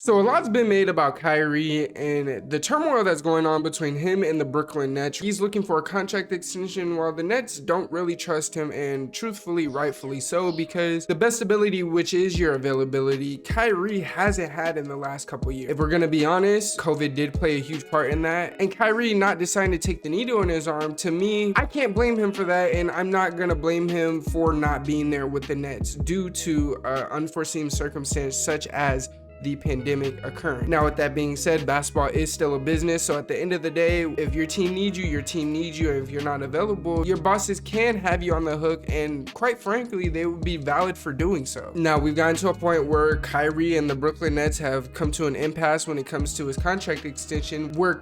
So a lot's been made about Kyrie and the turmoil that's going on between him and the Brooklyn Nets. He's looking for a contract extension while the Nets don't really trust him, and truthfully, rightfully so, because the best ability, which is your availability, Kyrie hasn't had in the last couple years. If we're gonna be honest, COVID did play a huge part in that, and Kyrie not deciding to take the needle in his arm, to me, I can't blame him for that, and I'm not gonna blame him for not being there with the Nets due to unforeseen circumstance such as the pandemic occurring. Now, with that being said, basketball is still a business, so at the end of the day, if your team needs you, your team needs you. If you're not available, your bosses can have you on the hook, and quite frankly, they would be valid for doing so. Now, we've gotten to a point where Kyrie and the Brooklyn Nets have come to an impasse when it comes to his contract extension, where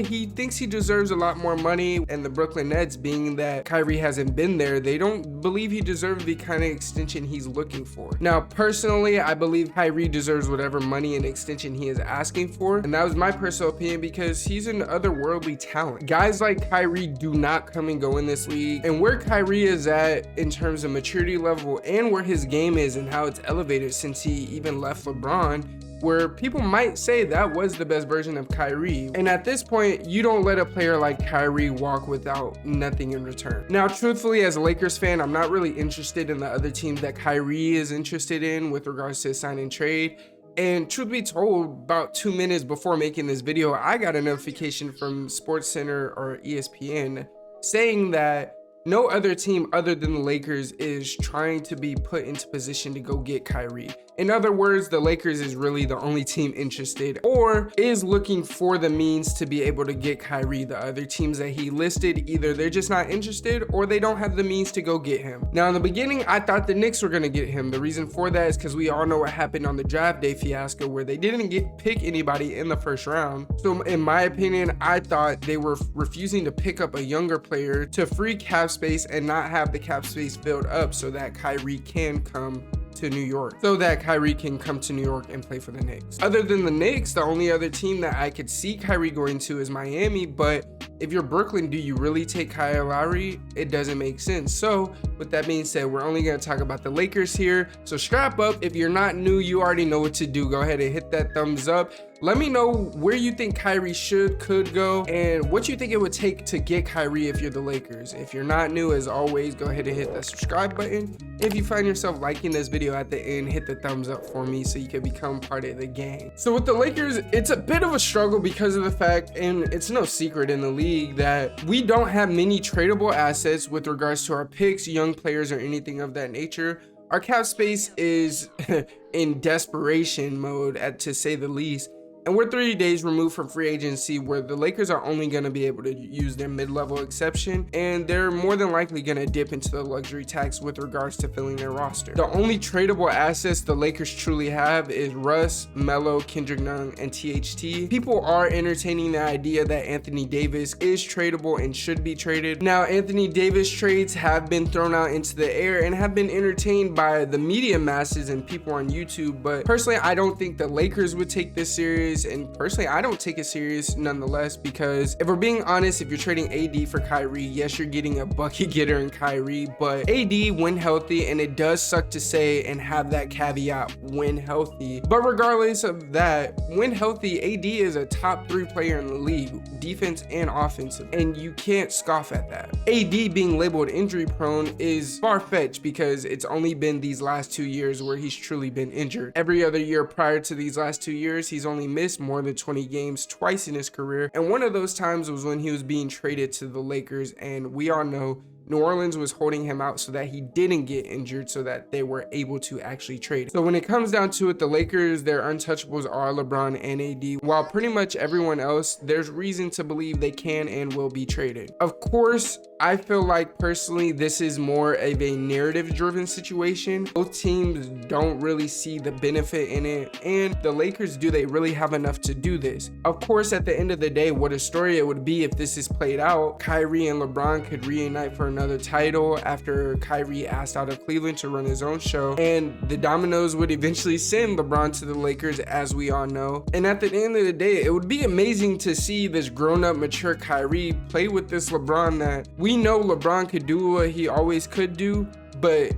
he thinks he deserves a lot more money, and the Brooklyn Nets, being that Kyrie hasn't been there, they don't believe he deserves the kind of extension he's looking for. Now, personally, I believe Kyrie deserves whatever money and extension he is asking for, and that was my personal opinion because he's an otherworldly talent. Guys like Kyrie do not come and go in this league, and where Kyrie is at in terms of maturity level and where his game is and how it's elevated since he even left LeBron, where people might say that was the best version of Kyrie. And at this point, you don't let a player like Kyrie walk without nothing in return. Now, truthfully, as a Lakers fan, I'm not really interested in the other teams that Kyrie is interested in with regards to sign and trade. And truth be told, about 2 minutes before making this video, I got a notification from SportsCenter or ESPN saying that no other team other than the Lakers is trying to be put into position to go get Kyrie. In other words, the Lakers is really the only team interested or is looking for the means to be able to get Kyrie. The other teams that he listed, either they're just not interested or they don't have the means to go get him. Now, in the beginning, I thought the Knicks were going to get him. The reason for that is because we all know what happened on the draft day fiasco where they didn't pick anybody in the first round. So in my opinion, I thought they were refusing to pick up a younger player to free cap space and not have the cap space built up so that Kyrie can come to New York and play for the Knicks. Other than the Knicks, the only other team that I could see Kyrie going to is Miami, but if you're Brooklyn, do you really take Kyle Lowry? It doesn't make sense. So with that being said, we're only going to talk about the Lakers here. So strap up. If you're not new, you already know what to do. Go ahead and hit that thumbs up. Let me know where you think Kyrie could go and what you think it would take to get Kyrie if you're the Lakers. If you're not new, as always, go ahead and hit that subscribe button. If you find yourself liking this video at the end, hit the thumbs up for me so you can become part of the gang. So with the Lakers, it's a bit of a struggle because of the fact, and it's no secret in the league, that we don't have many tradable assets with regards to our picks, young players, or anything of that nature. Our cap space is in desperation mode, to say the least. And we're 30 days removed from free agency, where the Lakers are only going to be able to use their mid-level exception, and they're more than likely going to dip into the luxury tax with regards to filling their roster. The only tradable assets the Lakers truly have is Russ, Melo, Kendrick Nunn, and THT. People are entertaining the idea that Anthony Davis is tradable and should be traded. Now, Anthony Davis trades have been thrown out into the air and have been entertained by the media masses and people on YouTube, but personally, I don't think the Lakers would take this serious. And personally, I don't take it serious nonetheless, because if we're being honest, if you're trading AD for Kyrie, yes, you're getting a bucket getter in Kyrie, but AD when healthy, and it does suck to say and have that caveat, when healthy, but regardless of that, when healthy, AD is a top 3 player in the league, defense and offensive, and you can't scoff at that. AD being labeled injury prone is far-fetched because it's only been these last 2 years where he's truly been injured. Every other year prior to these last 2 years, he's only missed more than 20 games twice in his career, and one of those times was when he was being traded to the Lakers, and we all know New Orleans was holding him out so that he didn't get injured, so that they were able to actually trade. So when it comes down to it, the Lakers, their untouchables are LeBron and AD, while pretty much everyone else, there's reason to believe they can and will be traded. Of course, I feel like personally this is more of a narrative driven situation. Both teams don't really see the benefit in it, and the Lakers, do they really have enough to do this? Of course, at the end of the day, what a story it would be if this is played out. Kyrie and LeBron could reunite for another title after Kyrie asked out of Cleveland to run his own show, and the dominoes would eventually send LeBron to the Lakers, as we all know. And at the end of the day, it would be amazing to see this grown-up, mature Kyrie play with this LeBron that we know LeBron could do what he always could do, but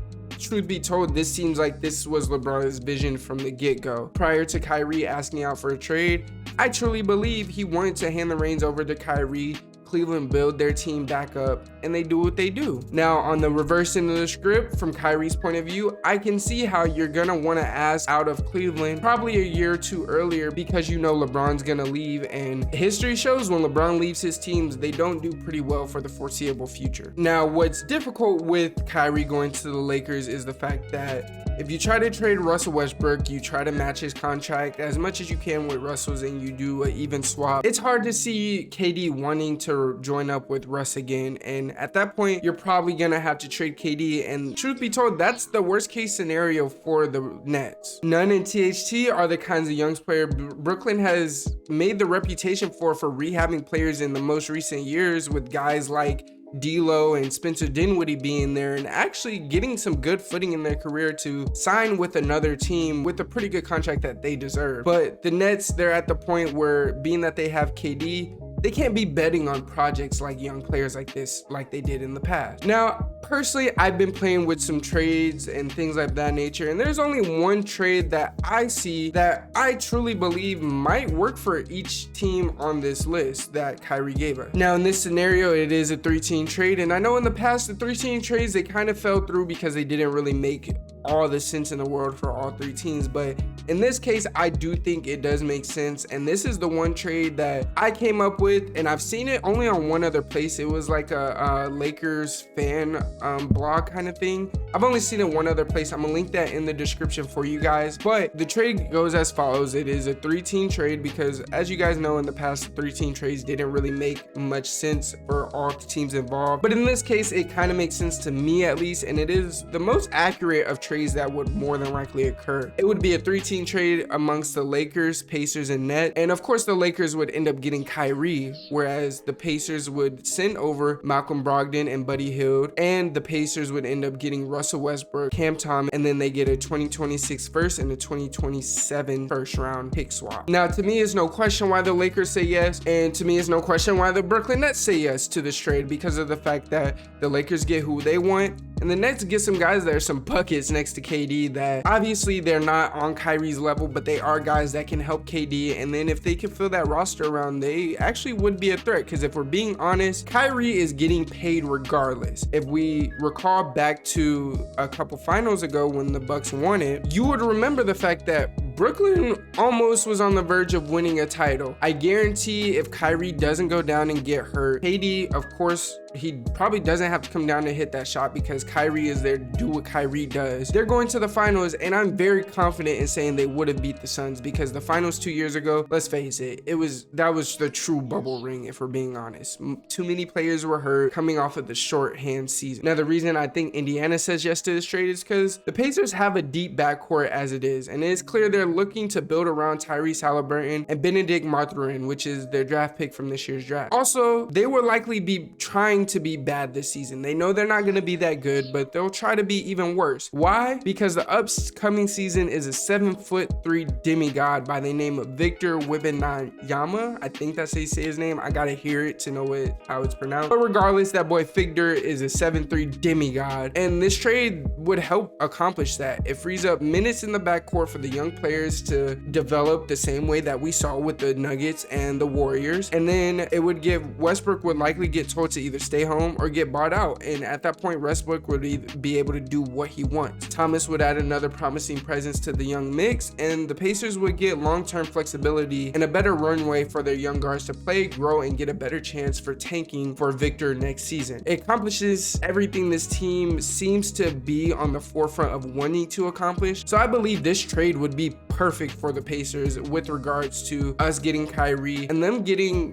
truth be told, this seems like this was LeBron's vision from the get-go. Prior to Kyrie asking out for a trade, I truly believe he wanted to hand the reins over to Kyrie, Cleveland build their team back up, and they do what they do. Now, on the reverse end of the script, from Kyrie's point of view, I can see how you're gonna want to ask out of Cleveland probably a year or two earlier, because you know LeBron's gonna leave, and history shows when LeBron leaves his teams, they don't do pretty well for the foreseeable future. Now, what's difficult with Kyrie going to the Lakers is the fact that if you try to trade Russell Westbrook, you try to match his contract as much as you can with Russell's and you do an even swap, it's hard to see KD wanting to join up with Russ again. And at that point, you're probably gonna have to trade KD. And truth be told, that's the worst case scenario for the Nets. Nunn and THT are the kinds of young players Brooklyn has made the reputation for rehabbing players in the most recent years, with guys like D'Lo and Spencer Dinwiddie being there and actually getting some good footing in their career to sign with another team with a pretty good contract that they deserve. But the Nets, they're at the point where, being that they have KD, they can't be betting on projects like young players like this like they did in the past. Now, personally, I've been playing with some trades and things like that nature, and there's only one trade that I see that I truly believe might work for each team on this list that Kyrie gave us. Now, in this scenario, it is a 3-team trade, and I know in the past, the 3-team trades, they kind of fell through because they didn't really make all the sense in the world for all 3 teams, but in this case, I do think it does make sense, and this is the one trade that I came up with, and I've seen it only on one other place. It was like a Lakers fan blog kind of thing. I've only seen it one other place. I'm gonna link that in the description for you guys, but the trade goes as follows. It is a 3-team trade because, as you guys know, in the past, 3-team trades didn't really make much sense for all the teams involved, but in this case, it kind of makes sense to me at least, and it is the most accurate of trades that would more than likely occur. It would be a 3-team trade amongst the Lakers, Pacers, and Net, and of course the Lakers would end up getting Kyrie, whereas the Pacers would send over Malcolm Brogdon and Buddy Hield, and the Pacers would end up getting Russell Westbrook, Cam Thomas, and then they get a 2026 first and a 2027 first round pick swap. Now, to me, it's no question why the Lakers say yes, and to me, it's no question why the Brooklyn Nets say yes to this trade, because of the fact that the Lakers get who they want, and the Nets get some guys that are some buckets next to KD that obviously they're not on Kyrie's level, but they are guys that can help KD. And then if they can fill that roster around, they actually would be a threat. Because if we're being honest, Kyrie is getting paid regardless. If we recall back to a couple finals ago when the Bucks won it, you would remember the fact that Brooklyn almost was on the verge of winning a title. I guarantee if Kyrie doesn't go down and get hurt, KD, of course, he probably doesn't have to come down and hit that shot because Kyrie is there to do what Kyrie does. They're going to the finals, and I'm very confident in saying they would have beat the Suns, because the finals 2 years ago, let's face it, that was the true bubble ring, if we're being honest. Too many players were hurt coming off of the shorthand season. Now, the reason I think Indiana says yes to this trade is because the Pacers have a deep backcourt as it is, and it's clear they're looking to build around Tyrese Halliburton and Benedict Mathurin, which is their draft pick from this year's draft. Also, they will likely be trying to be bad this season. They know they're not going to be that good, but they'll try to be even worse. Why? Because the upcoming season is a 7'3" demigod by the name of Victor Wembanyama. I think that's how you say his name. I gotta hear it to know how it's pronounced. But regardless, that boy Victor is a 7'3" demigod, and this trade would help accomplish that. It frees up minutes in the backcourt for the young players to develop the same way that we saw with the Nuggets and the Warriors, and then it would give Westbrook would likely get told to either stay home or get bought out, and at that point Westbrook would be able to do what he wants. Thomas would add another promising presence to the young mix, and the Pacers would get long-term flexibility and a better runway for their young guards to play, grow, and get a better chance for tanking for Victor next season. It accomplishes everything this team seems to be on the forefront of wanting to accomplish, so I believe this trade would be perfect for the Pacers with regards to us getting Kyrie and them getting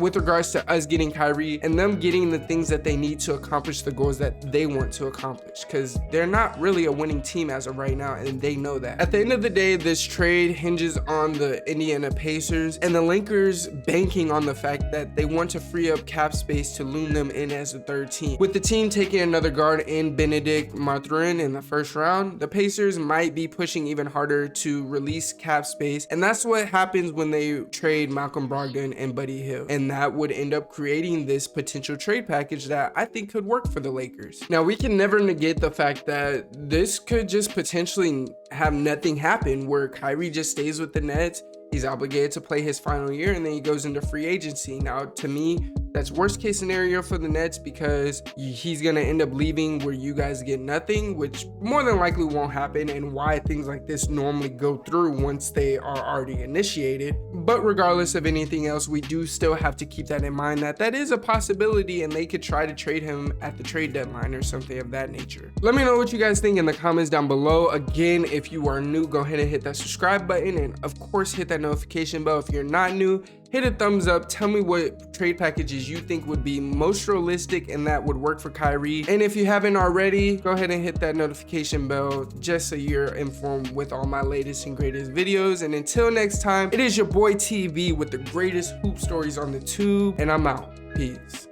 the things that they need to accomplish the goals that they want to accomplish, because they're not really a winning team as of right now, and they know that. At the end of the day, this trade hinges on the Indiana Pacers and the Lakers banking on the fact that they want to free up cap space to loom them in as a third team. With the team taking another guard in Benedict Mathurin in the first round, the Pacers might be pushing even harder to release cap cap space. And that's what happens when they trade Malcolm Brogdon and Buddy Hield. And that would end up creating this potential trade package that I think could work for the Lakers. Now, we can never negate the fact that this could just potentially have nothing happen, where Kyrie just stays with the Nets. He's obligated to play his final year, and then he goes into free agency. Now, to me, that's worst case scenario for the Nets, because he's going to end up leaving where you guys get nothing, which more than likely won't happen, and why things like this normally go through once they are already initiated. But regardless of anything else, we do still have to keep that in mind, that that is a possibility, and they could try to trade him at the trade deadline or something of that nature. Let me know what you guys think in the comments down below. Again, if you are new, go ahead and hit that subscribe button, and of course hit that notification bell. If you're not new, hit a thumbs up. Tell me what trade packages you think would be most realistic and that would work for Kyrie. And if you haven't already, go ahead and hit that notification bell just so you're informed with all my latest and greatest videos. And until next time, it is your boy TV with the greatest hoop stories on the tube, and I'm out. Peace.